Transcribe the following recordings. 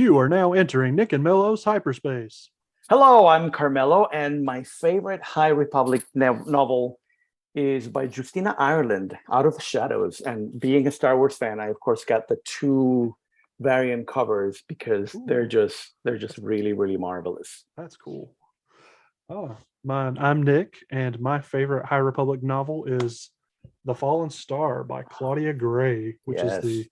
You are now entering Nick and Mello's hyperspace. Hello, I'm Carmelo, and my favorite High Republic novel is by Justina Ireland, Out of the Shadows. And being a Star Wars fan, I of course got the two variant covers because they're just really, really marvelous. That's cool. Oh, I'm Nick, and my favorite High Republic novel is The Fallen Star by Claudia Gray, which is Yes. the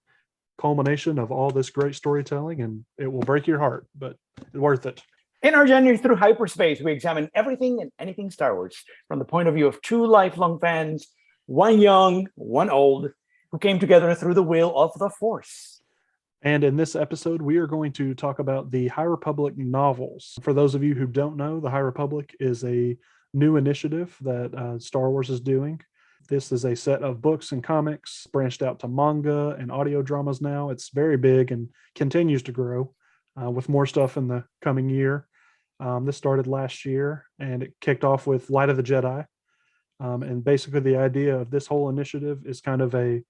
culmination of all this great storytelling, and it will break your heart, but worth it. In our journey through hyperspace, we examine everything and anything Star Wars from the point of view of two lifelong fans, one young, one old, who came together through the wheel of the Force. And in this episode, we are going to talk about the High Republic novels. For those of you who don't know, the High Republic is a new initiative that Star Wars is doing. This is a set of books and comics branched out to manga and audio dramas now. It's very big and continues to grow with more stuff in the coming year. This started last year, and it kicked off with Light of the Jedi. And basically the idea of this whole initiative is kind of a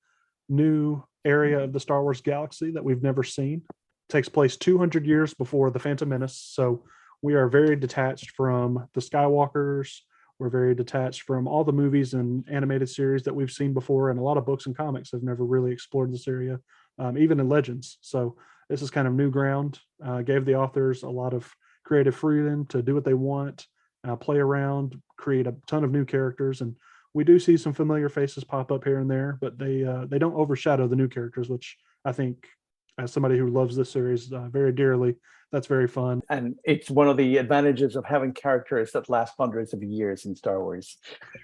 new area of the Star Wars galaxy that we've never seen. It takes place 200 years before The Phantom Menace. So we are very detached from the Skywalkers. We're very detached from all the movies and animated series that we've seen before. And a lot of books and comics have never really explored this area, even in Legends. So this is kind of new ground, gave the authors a lot of creative freedom to do what they want, play around, create a ton of new characters. And we do see some familiar faces pop up here and there, but they don't overshadow the new characters, which I think, as somebody who loves this series very dearly, that's very fun. And it's one of the advantages of having characters that last hundreds of years in Star Wars.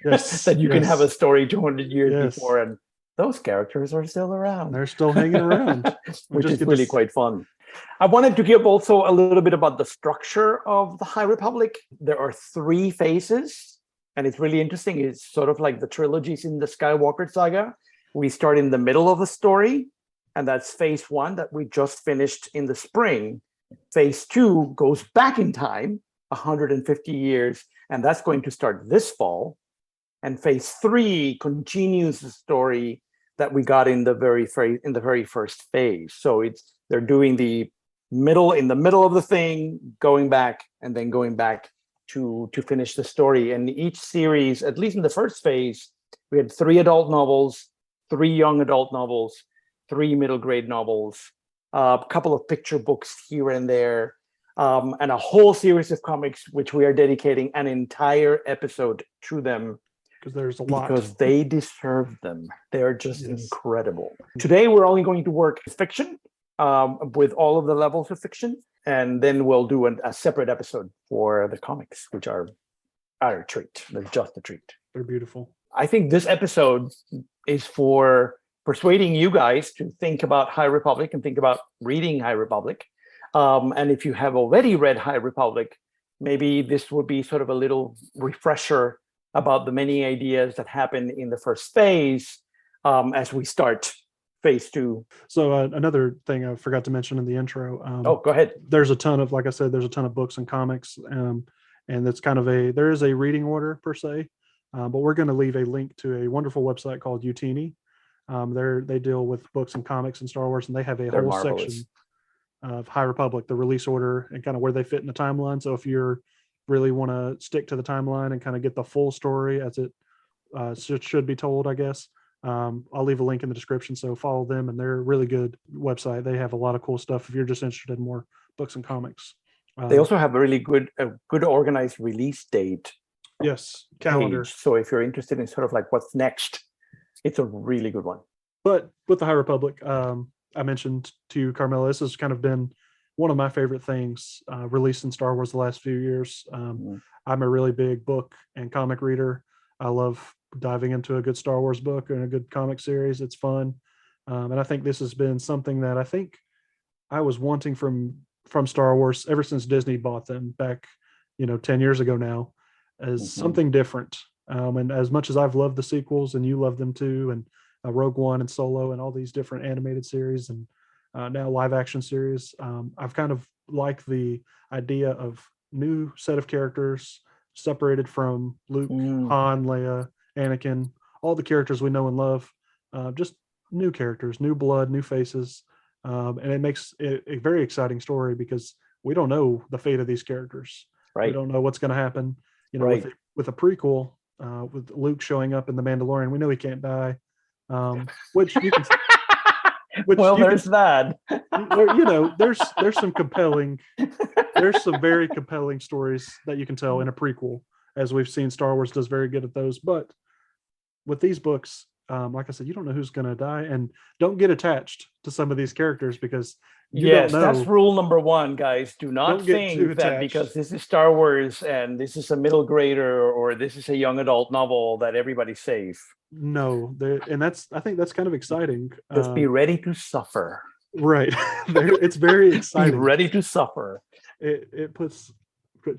Yes, that you can yes. have a story 200 years Yes. before, and those characters are still around. They're still hanging around. Which just is get to really s- quite fun. I wanted to give also a little bit about the structure of the High Republic. There are three phases, and it's really interesting. It's sort of like the trilogies in the Skywalker saga. We start in the middle of the story, and that's phase one that we just finished in the spring. Phase two goes back in time 150 years, and that's going to start this fall. And phase three continues the story that we got in the very first phase. So they're doing the middle of the thing, going back and then going back to finish the story. And each series, at least in the first phase, we had 3 adult novels, 3 young adult novels, 3 middle grade novels, a couple of picture books here and there, and a whole series of comics, which we are dedicating an entire episode to them. Because there's a lot. Because they deserve them. They're just Yes. incredible. Today, we're only going to work fiction with all of the levels of fiction. And then we'll do a separate episode for the comics, which are a treat. They're just a treat. They're beautiful. I think this episode is for persuading you guys to think about High Republic and think about reading High Republic. And if you have already read High Republic, maybe this would be sort of a little refresher about the many ideas that happen in the first phase as we start phase two. So another thing I forgot to mention in the intro. Go ahead. There's a ton of, like I said, there's a ton of books and comics, and it's kind of there is a reading order per se, but we're going to leave a link to a wonderful website called Utini. They deal with books and comics and Star Wars, and they have a They're whole marvelous. section of High Republic, the release order, and kind of where they fit in the timeline. So if you're really want to stick to the timeline and kind of get the full story as it should be told, I guess, I'll leave a link in the description. So follow them, and they're a really good website. They have a lot of cool stuff if you're just interested in more books and comics. They also have a really good organized release date. Yes, calendar. Page. So if you're interested in sort of like what's next, it's a really good one. But with the High Republic, I mentioned to Carmela, this has kind of been one of my favorite things released in Star Wars the last few years. I'm a really big book and comic reader. I love diving into a good Star Wars book and a good comic series. It's fun. And I think this has been something that I think I was wanting from Star Wars ever since Disney bought them back, 10 years ago now, as something different. And as much as I've loved the sequels, and you love them too, and Rogue One and Solo and all these different animated series and now live action series, I've kind of liked the idea of new set of characters separated from Luke, Han, Leia, Anakin, all the characters we know and love, just new characters, new blood, new faces. and it makes it a very exciting story because we don't know the fate of these characters. We Right. don't know what's going to happen. Right. With a prequel, with Luke showing up in the Mandalorian, we know he can't die. Which you can, Well, you there's that. there's some very compelling stories that you can tell in a prequel, as we've seen Star Wars does very good at those. But with these books, like I said, you don't know who's going to die, and don't get attached to some of these characters because you don't Yes, that's know. rule number one, guys. Do not Don't get too think that attached. because this is Star Wars and this is a middle grader or this is a young adult novel that everybody's safe. No, and I think that's kind of exciting. Just be ready to suffer. Right. It's very Be exciting. ready to suffer. It puts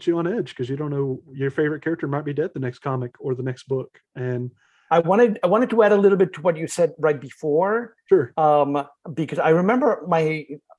you on edge because you don't know, your favorite character might be dead the next comic or the next book. And I wanted to add a little bit to what you said right before, sure. Because I remember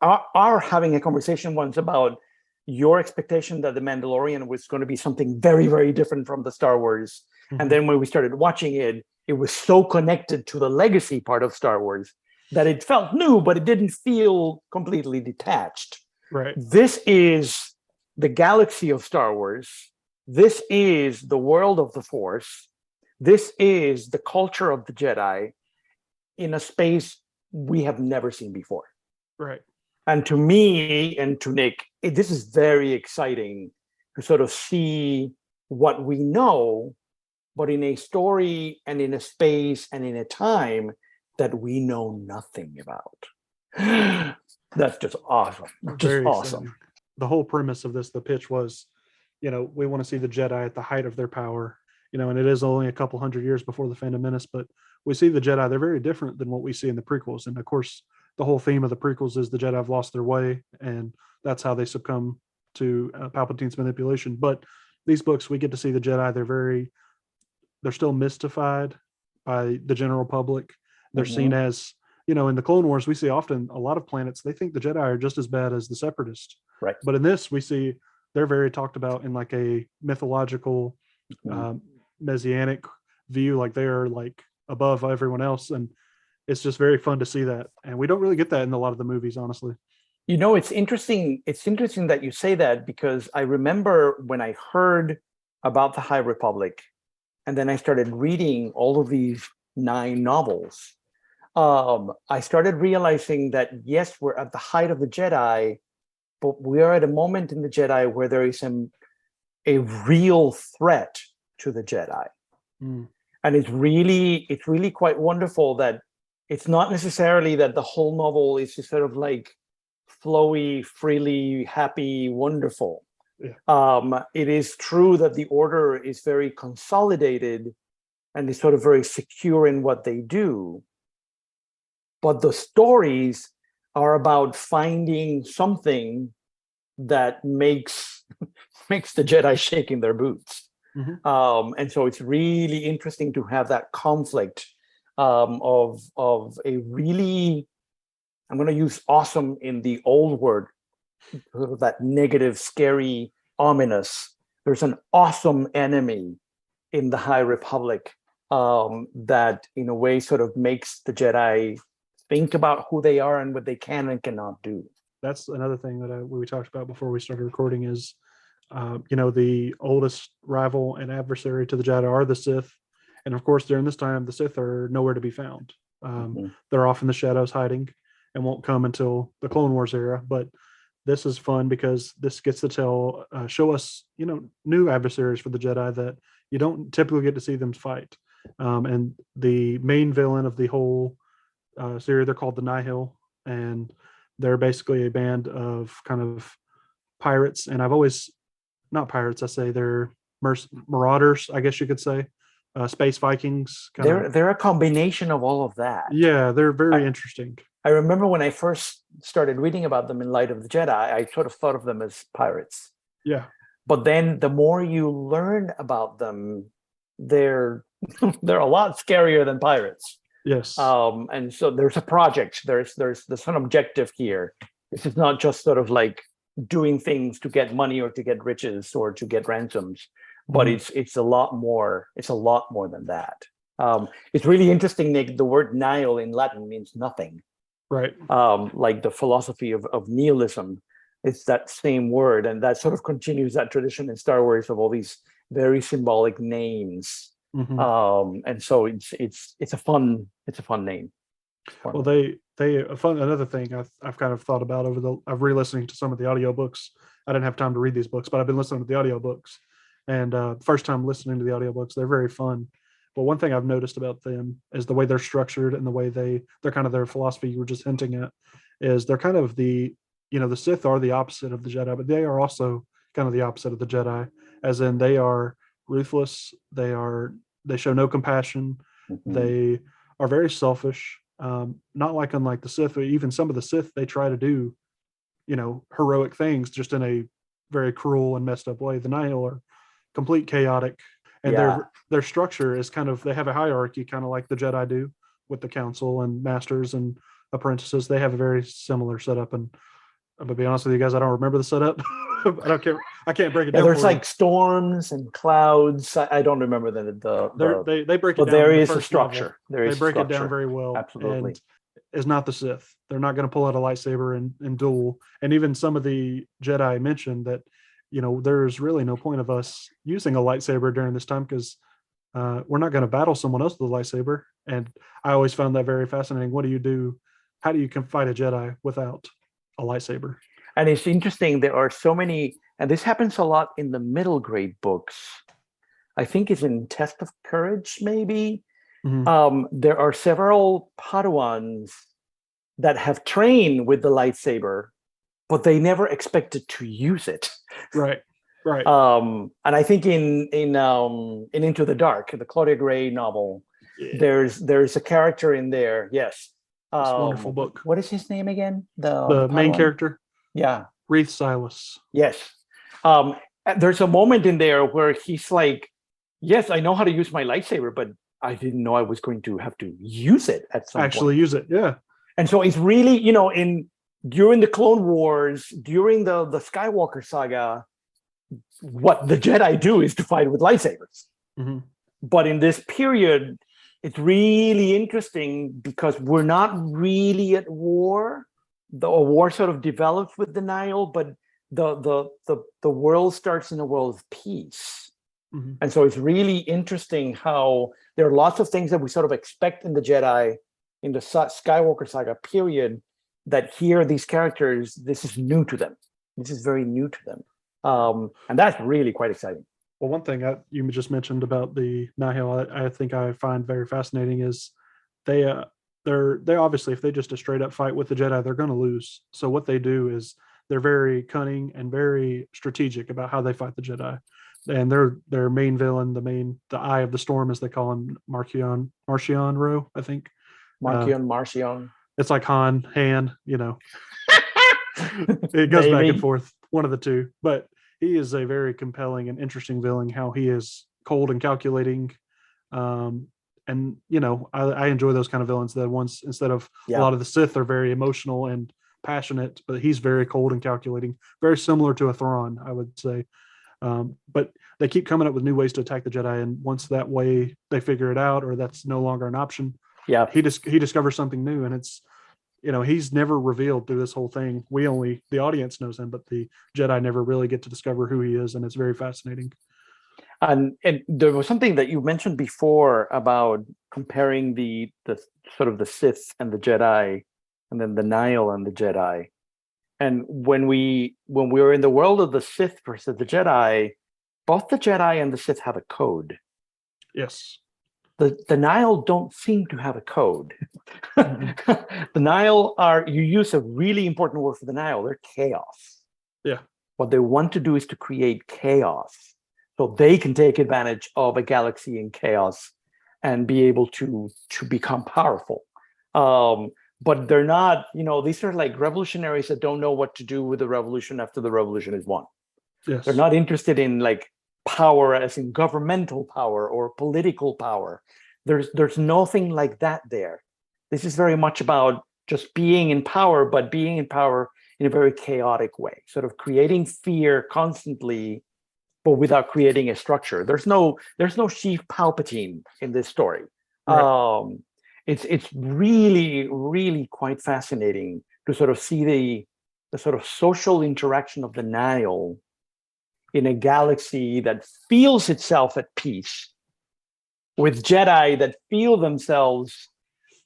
our having a conversation once about your expectation that The Mandalorian was going to be something very, very different from the Star Wars. Mhm. And then when we started watching it, it was so connected to the legacy part of Star Wars that it felt new, but it didn't feel completely detached. Right. This is the galaxy of Star Wars. This is the world of the Force. This is the culture of the Jedi in a space we have never seen before. Right. And to me and to Nick, this is very exciting to sort of see what we know, but in a story and in a space and in a time that we know nothing about. That's just awesome. Just Very awesome. exciting. The whole premise of this, the pitch was, we want to see the Jedi at the height of their power, and it is only a couple hundred years before the Phantom Menace, but we see the Jedi, they're very different than what we see in the prequels. And of course, the whole theme of the prequels is the Jedi have lost their way, and that's how they succumb to Palpatine's manipulation. But these books, we get to see the Jedi, they're still mystified by the general public. They're seen as, in the Clone Wars, we see often a lot of planets, they think the Jedi are just as bad as the Separatists. Right. But in this, we see they're very talked about in like a mythological, messianic view, like they're like above everyone else. And it's just very fun to see that. And we don't really get that in a lot of the movies, honestly. It's interesting. It's interesting that you say that, because I remember when I heard about the High Republic, and then I started reading all of these 9 novels. I started realizing that, yes, we're at the height of the Jedi, but we are at a moment in the Jedi where there is a real threat to the Jedi. And it's really quite wonderful that it's not necessarily that the whole novel is just sort of like flowy, freely, happy, wonderful. Yeah. It is true that the Order is very consolidated and is sort of very secure in what they do. But the stories are about finding something that makes the Jedi shake in their boots. And so it's really interesting to have that conflict of a really, I'm going to use awesome in the old word, that negative, scary, ominous. There's an awesome enemy in the High Republic that in a way sort of makes the Jedi think about who they are and what they can and cannot do. That's another thing that we talked about before we started recording is, the oldest rival and adversary to the Jedi are the Sith. And of course, during this time, the Sith are nowhere to be found. They're off in the shadows hiding and won't come until the Clone Wars era. But this is fun because this gets to show us, new adversaries for the Jedi that you don't typically get to see them fight. And the main villain of the whole series, they're called the Nihil, and they're basically a band of kind of pirates. And I've always, not pirates, I say they're marauders, I guess you could say, space Vikings. They're a combination of all of that. Yeah, they're very interesting. I remember when I first started reading about them in Light of the Jedi, I sort of thought of them as pirates. Yeah. But then the more you learn about them, they're a lot scarier than pirates. Yes. And so there's a project. There's an objective here. This is not just sort of like doing things to get money or to get riches or to get ransoms, but it's a lot more. It's a lot more than that. It's really interesting, Nick. The word Nihil in Latin means nothing. Right. Like the philosophy of nihilism. It's that same word, and that sort of continues that tradition in Star Wars of all these very symbolic names. Hmm. And so it's a fun name. Well, they another thing I've kind of thought about I've re-listening to some of the audiobooks. I didn't have time to read these books, but I've been listening to the audiobooks. And first time listening to the audiobooks, they're very fun. But one thing I've noticed about them is the way they're structured and the way they're kind of their philosophy you were just hinting at is they're kind of the Sith are the opposite of the Jedi, but they are also kind of the opposite of the Jedi, as in they are ruthless. They show no compassion. Mhm. They are very selfish. Not like unlike the Sith, but even some of the Sith, they try to do, heroic things just in a very cruel and messed up way. The Nihil are complete chaotic, and Yeah. their structure is kind of they have a hierarchy, kind of like the Jedi do with the Council and Masters and apprentices. They have a very similar setup, and I'm gonna be honest with you guys, I don't remember the setup. I can't break it Yeah, down. there's for you. like storms and clouds. I don't remember They break it but down. there in the is a first novel. structure. There They is a break it down structure. very well. Absolutely. And is not the Sith. They're not going to pull out a lightsaber and duel. And even some of the Jedi mentioned that, there's really no point of us using a lightsaber during this time because we're not going to battle someone else with a lightsaber. And I always found that very fascinating. What do you do? How do you fight a Jedi without a lightsaber? And it's interesting. There are so many, and this happens a lot in the middle grade books. I think it's in Test of Courage, maybe. Mhm. There are several Padawans that have trained with the lightsaber, but they never expected to use it. Right. Right. And I think in Into the Dark, the Claudia Gray novel, Yeah. there's a character in there. Yes. It's a wonderful book. What is his name again? The main Padawan? character, Yeah. Reith Silas. Yes. There's a moment in there where he's like, yes, I know how to use my lightsaber, but I didn't know I was going to have to use it at some Actually point. use it. Yeah. And so it's really, during the Clone Wars, during the Skywalker saga, what the Jedi do is to fight with lightsabers. Mm-hmm. But in this period, it's really interesting because we're not really at war. The war sort of develops with the Nihil, but the world starts in a world of peace. Mm-hmm. And so it's really interesting how there are lots of things that we sort of expect in the Jedi, in the Skywalker saga period, that here these characters, this is new to them. This is very new to them. And that's really quite exciting. Well, one thing you just mentioned about the Nihil, I think I find very fascinating is they obviously, if they just a straight up fight with the Jedi, they're going to lose. So what they do is they're very cunning and very strategic about how they fight the Jedi. And their main villain, the Eye of the Storm, as they call him, Marchion Ro, I think. Marchion. It's like Han. It goes back and forth, one of the two. But he is a very compelling and interesting villain. How he is cold and calculating, and I enjoy those kind of villains. That ones instead of a lot of the Sith are very emotional and passionate, but he's very cold and calculating. Very similar to a Thrawn, I would say. But they keep coming up with new ways to attack the Jedi, and once that way they figure it out, or that's no longer an option, he discovers something new, and it's he's never revealed through this whole thing. The audience knows him, but the Jedi never really get to discover who he is, and it's very fascinating. And there was something that you mentioned before about comparing the sort of the Sith and the Jedi, and then the Nihil and the Jedi. And when we were in the world of the Sith versus the Jedi, both the Jedi and the Sith have a code. Yes. The Nihil don't seem to have a code. The Nihil you use a really important word for the Nihil, they're chaos. Yeah. What they want to do is to create chaos so they can take advantage of a galaxy in chaos and be able to become powerful. But they're not, these are like revolutionaries that don't know what to do with the revolution after the revolution is won. Yes. They're not interested in like power as in governmental power or political power. There's nothing like that there. This is very much about just being in power, but being in power in a very chaotic way, sort of creating fear constantly, but without creating a structure. There's no Sheev Palpatine in this story. Right. it's really, really quite fascinating to sort of see the sort of social interaction of the Nile in a galaxy that feels itself at peace with Jedi that feel themselves,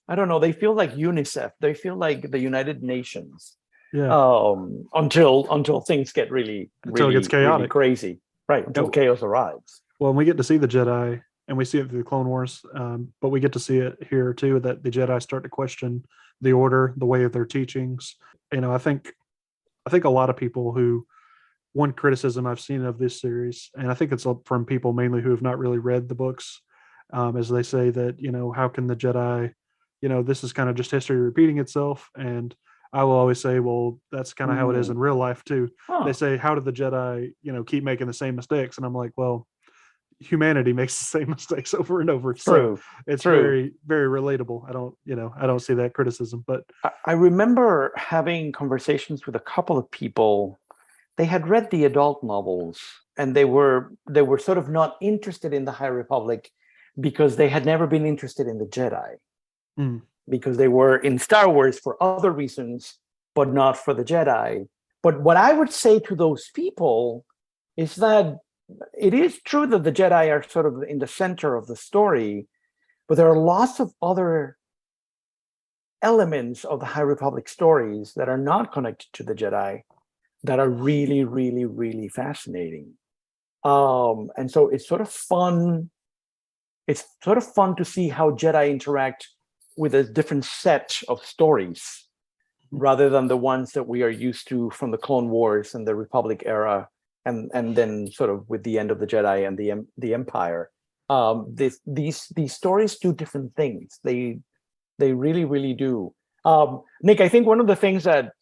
I don't know, they feel like UNICEF, they feel like the United Nations, Yeah. until things get really, Until it gets really, really chaotic. crazy, right? Until Yeah. chaos arrives. Well, we get to see the Jedi, and we see it through the Clone Wars, but we get to see it here too. That the Jedi start to question the Order, the way of their teachings. I think a lot of people who one criticism I've seen of this series, and I think it's from people mainly who have not really read the books, as they say that how can the Jedi, this is kind of just history repeating itself, and I will always say, well, that's kind of how it is in real life too. They Huh. say, how did the Jedi, keep making the same mistakes? And I'm like, well, humanity makes the same mistakes over and over. So True, it's true. very, very relatable. I don't see that criticism, but I remember having conversations with a couple of people. They had read the adult novels, and they were sort of not interested in the High Republic because they had never been interested in the Jedi, mm, because they were in Star Wars for other reasons, but not for the Jedi. But what I would say to those people is that it is true that the Jedi are sort of in the center of the story, but there are lots of other elements of the High Republic stories that are not connected to the Jedi that are really, really, really fascinating. And so it's sort of fun. It's sort of fun to see how Jedi interact with a different set of stories rather than the ones that we are used to from the Clone Wars and the Republic era, and then sort of with the end of the Jedi and the Empire. These stories do different things. They really, really do. Nick, I think one of the things that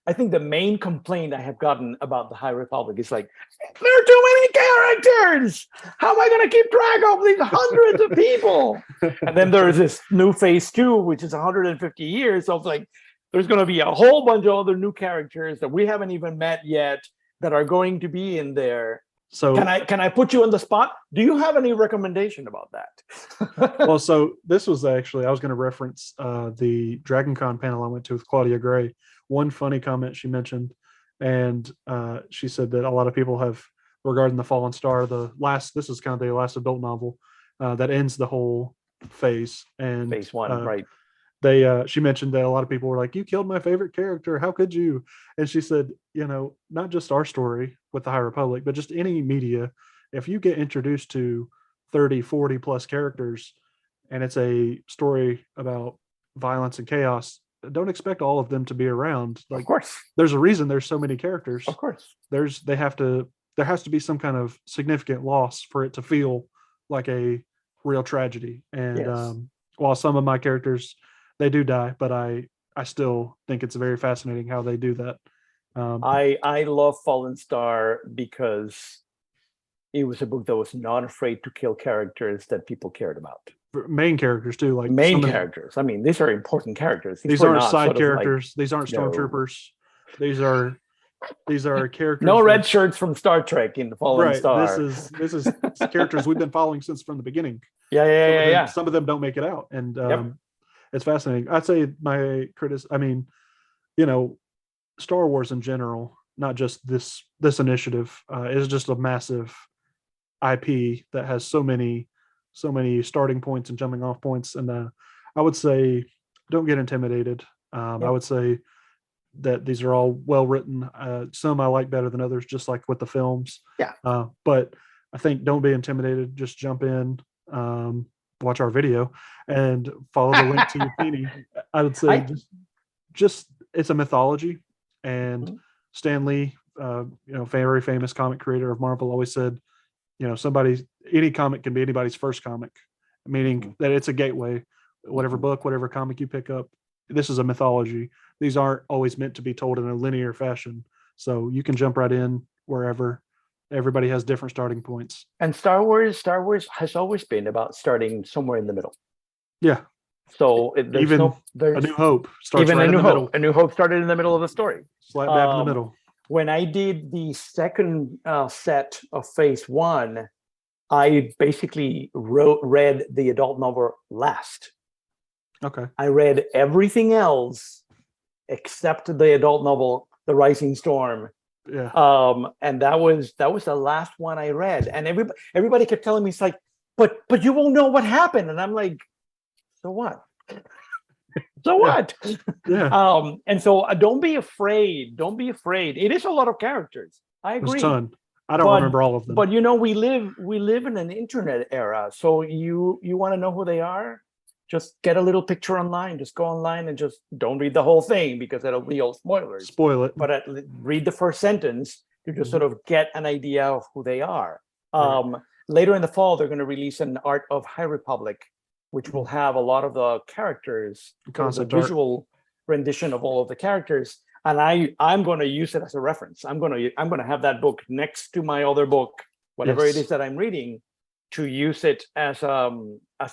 I think the main complaint I have gotten about the High Republic is like, there are too many characters. How am I going to keep track of these hundreds of people? And then there is this new phase 2, which is 150 years. So it's like, there's going to be a whole bunch of other new characters that we haven't even met yet that are going to be in there. so Can I put you on the spot? Do you have any recommendation about that? well, so this was actually I was going to reference the Dragon Con panel I went to with Claudia Gray. One funny comment she mentioned, and she said that a lot of people have regarding the Fallen Star, this is kind of the last adult novel that ends the whole phase. And Phase 1, right? she mentioned that a lot of people were like, you killed my favorite character, how could you? And she said, not just our story with the High Republic, but just any media, if you get introduced to 30, 40 plus characters and it's a story about violence and chaos, don't expect all of them to be around. Of Like, course, there's a reason there's so many characters. of course. There has to be some kind of significant loss for it to feel like a real tragedy. And Yes. while some of my characters, they do die, but I still think it's very fascinating how they do that. I love Fallen Star because it was a book that was not afraid to kill characters that people cared about. Main characters too, like Main characters. I mean, these are important characters. These aren't side characters. These aren't No. stormtroopers. These are characters. No red shirts from Star Trek in the Fallen Star. This is characters we've been following since from the beginning. Yeah. Some of them don't make it out, and it's fascinating. I'd say Star Wars in general, not just this initiative, is just a massive IP that has so many starting points and jumping off points. And I would say, don't get intimidated. I would say that these are all well written. Some I like better than others, just like with the films. Yeah. But I think don't be intimidated. Just jump in, watch our video, and follow the link to Yukini. I would say just it's a mythology, and Stan Lee, very famous comic creator of Marvel, always said, any comic can be anybody's first comic, meaning that it's a gateway. Whatever book, whatever comic you pick up, this is a mythology. These aren't always meant to be told in a linear fashion. So you can jump right in wherever. Everybody has different starting points. And Star Wars has always been about starting somewhere in the middle. Yeah. So A New Hope starts even right in the middle. A New Hope started in the middle of the story. Slap dab in the middle. When I did the second set of Phase 1, I basically read the adult novel last. Okay. I read everything else except the adult novel, The Rising Storm. Yeah. And that was the last one I read. And everybody kept telling me, it's like, but you won't know what happened. And I'm like, so what? So Yeah. what? Yeah. And so don't be afraid. Don't be afraid. It is a lot of characters. I There's a agree. ton. I don't But remember all of them. but you know, we live in an internet era. So you want to know who they are? Just get a little picture online. Just go online and just don't read the whole thing because it'll be all spoilers. Spoil it. But read the first sentence to just sort of get an idea of who they are. Later in the fall, they're going to release an Art of High Republic, which will have a lot of the characters, Concept the visual rendition of all of the characters. And I'm going to use it as a reference. I'm going to have that book next to my other book, whatever it is that I'm reading, to use it as a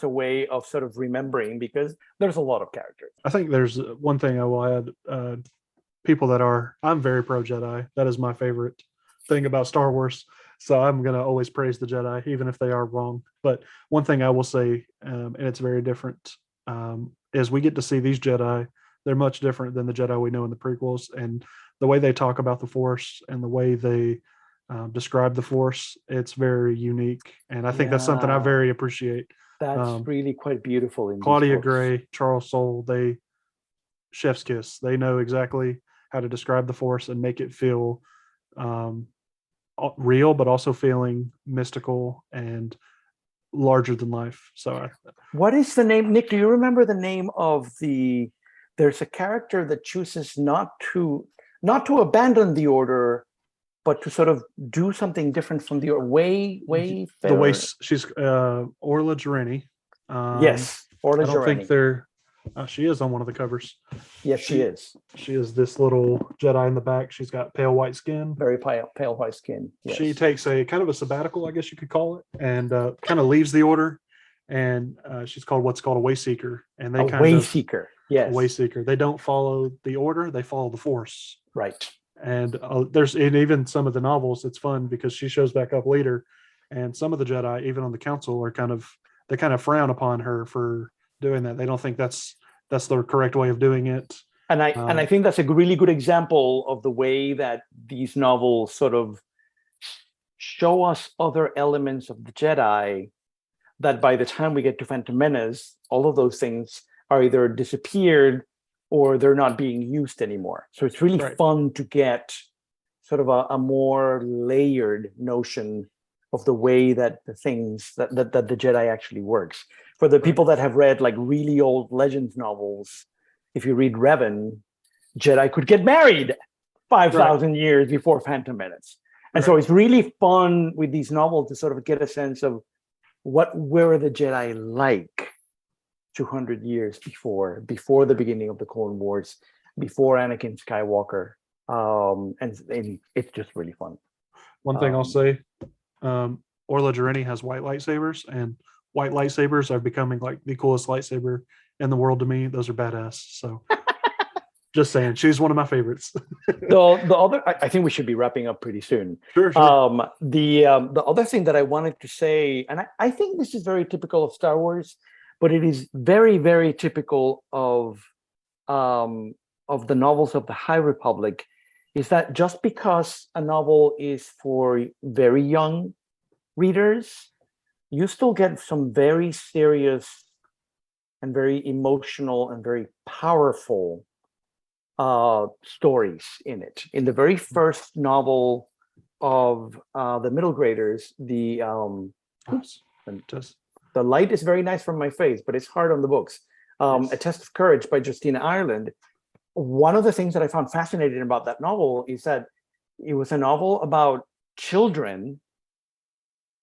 way of sort of remembering, because there's a lot of characters. I think there's one thing I will add. People that I'm very pro Jedi. That is my favorite thing about Star Wars. So I'm going to always praise the Jedi, even if they are wrong. But one thing I will say, and it's very different, is we get to see these Jedi. They're much different than the Jedi we know in the prequels. And the way they talk about the Force and the way they describe the Force, it's very unique. And I think that's something I very appreciate. That's really quite beautiful. In Claudia Gray, Charles Soule, they chef's kiss. They know exactly how to describe the Force and make it feel real, but also feeling mystical and larger than life. So what is the name, Nick? Do you remember the name of there's a character that chooses not to abandon the Order, but to sort of do something different from the way the way she's Orla Jareni. Yes, Orla I don't Jareni. think she is on one of the covers. Yes, she is. She is this little Jedi in the back. She's got pale white skin. Very pale white skin. Yes. She takes a kind of a sabbatical, I guess you could call it, and kind of leaves the Order. And she's called what's called a way seeker. And they way seeker. Yes. A way seeker. They don't follow the Order. They follow the Force. Right. And and even some of the novels, it's fun because she shows back up later, and some of the Jedi, even on the Council, are kind of frown upon her for doing that. They don't think that's the correct way of doing it. And I think that's a really good example of the way that these novels sort of show us other elements of the Jedi that by the time we get to Phantom Menace, all of those things are either disappeared or they're not being used anymore. So it's really fun to get sort of a more layered notion of the way that the things that the Jedi actually works. For the people that have read like really old Legends novels, if you read Revan, Jedi could get married 5,000 years before Phantom Menace. And so it's really fun with these novels to sort of get a sense of what were the Jedi like 200 years before the beginning of the Clone Wars, before Anakin Skywalker. And it's just really fun. One thing I'll say, Orla Jareni has white lightsabers, and white lightsabers are becoming like the coolest lightsaber in the world to me. Those are badass. So just saying, she's one of my favorites. The other, I think we should be wrapping up pretty soon. Sure. The other thing that I wanted to say, and I think this is very typical of Star Wars, but it is very, very typical of the novels of the High Republic, is that just because a novel is for very young readers, you still get some very serious and very emotional and very powerful stories in it. In the very first novel of the middle graders, the light is very nice from my face, but it's hard on the books. A Test of Courage by Justina Ireland. One of the things that I found fascinating about that novel is that it was a novel about children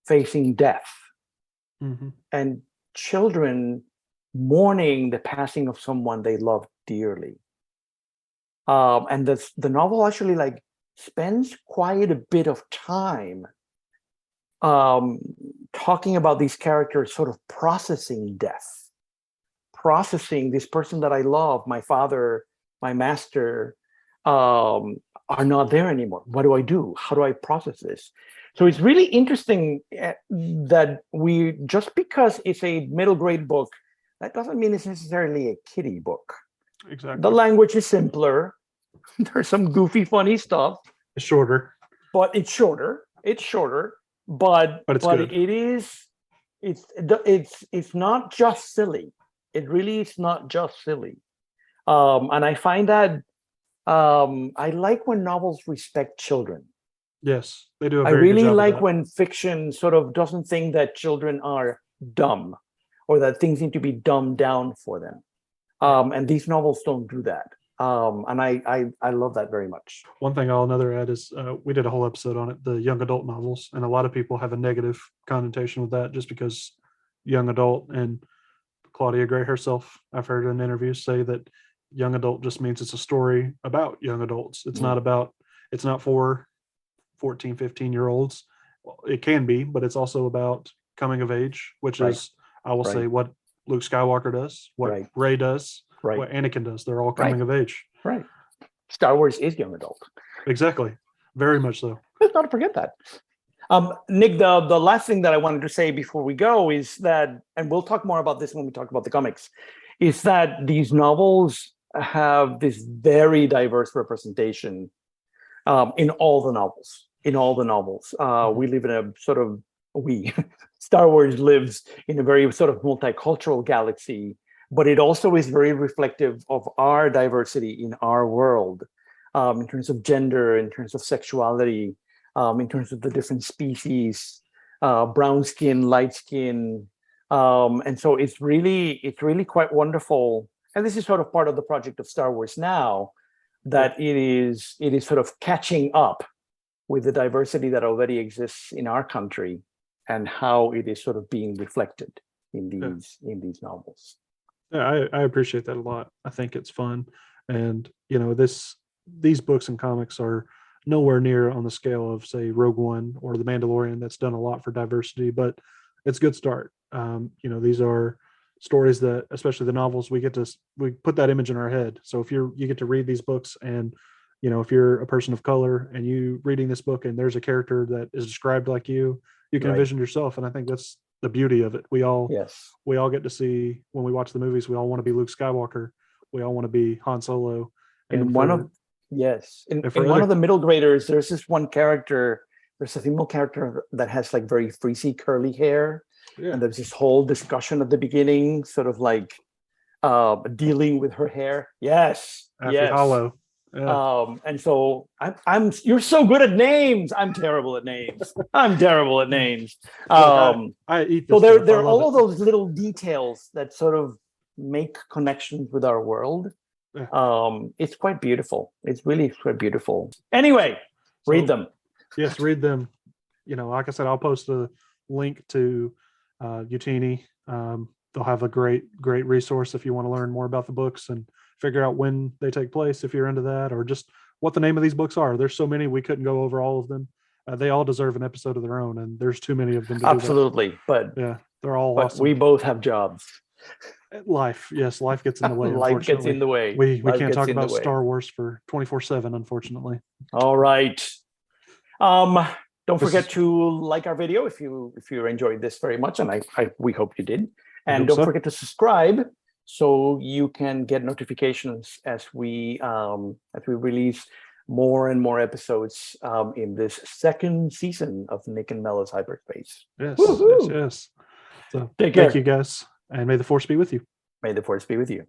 facing death and children mourning the passing of someone they loved dearly. And the novel actually like spends quite a bit of time talking about these characters sort of processing death, processing this person that I love, my father, my master, are not there anymore. What do I do? How do I process this? So it's really interesting that we, just because it's a middle grade book that doesn't mean it's necessarily a kiddie book. Exactly. The language is simpler. There's some goofy, funny stuff, It's shorter, but it's shorter. It's shorter, but it's good. it's not just silly. It really is not just silly. And I find that I like when novels respect children. Yes, they do a I very good really job of like that. when fiction sort of doesn't think that children are dumb or that things need to be dumbed down for them. And these novels don't do that. And I love that very much. One thing I'll another add is we did a whole episode on it, the young adult novels, and a lot of people have a negative connotation with that just because young adult, and Claudia Gray herself, I've heard in interviews say that young adult just means it's a story about young adults. It's not for 14, 15-year-olds. Well, it can be, but it's also about coming of age, which Right. is, I will Right. say, what Luke Skywalker does, what Right. Rey does, Right. what Anakin does. They're all Right. coming of age. Right. Star Wars is young adult. Exactly. Very much so. Let's not forget that. Nick, the last thing that I wanted to say before we go is that, and we'll talk more about this when we talk about the comics, is that these novels have this very diverse representation in all the novels. In all the novels, we live in a sort of Star Wars lives in a very sort of multicultural galaxy, but it also is very reflective of our diversity in our world, in terms of gender, in terms of sexuality, in terms of the different species, brown skin, light skin, and so it's really quite wonderful. And this is sort of part of the project of Star Wars Now, that it is sort of catching up with the diversity that already exists in our country and how it is sort of being reflected in these novels. Yeah, I appreciate that a lot. I think it's fun, and these books and comics are nowhere near on the scale of, say, Rogue One or The Mandalorian. That's done a lot for diversity, but it's a good start. These are stories that, especially the novels, we put that image in our head. So if you get to read these books, and if you're a person of color and you reading this book and there's a character that is described like you can Right. envision yourself. And I think that's the beauty of it. We all get to see, when we watch the movies, we all want to be Luke Skywalker. We all want to be Han Solo. And in one of the middle graders, there's this one character. There's a female character that has like very frizzy curly hair. Yeah. And there's this whole discussion at the beginning, sort of like dealing with her hair. Yes. Hollow. Yeah. And so you're so good at names. I'm terrible at names. I eat this so stuff. there are all of those little details that sort of make connections with our world. Yeah. It's quite beautiful. It's really quite beautiful. Anyway, read them. Yes, read them. Like I said, I'll post a link to Utini. They'll have a great resource if you want to learn more about the books and figure out when they take place, if you're into that, or just what the name of these books are. There's so many, we couldn't go over all of them. They all deserve an episode of their own, and there's too many of them to Absolutely. do that. But yeah, they're all but awesome. we both have jobs. Life gets in the way. Life gets in the way. We can't talk about Star Wars for 24/7, unfortunately. All right. Don't forget to like our video if you enjoyed this very much, and we hope you did. And don't forget to subscribe so you can get notifications as we release more and more episodes in this second season of Nick and Mella's Hyperspace. Yes. Woo-hoo! Yes. So Take care. Thank you guys, and may the Force be with you. May the Force be with you.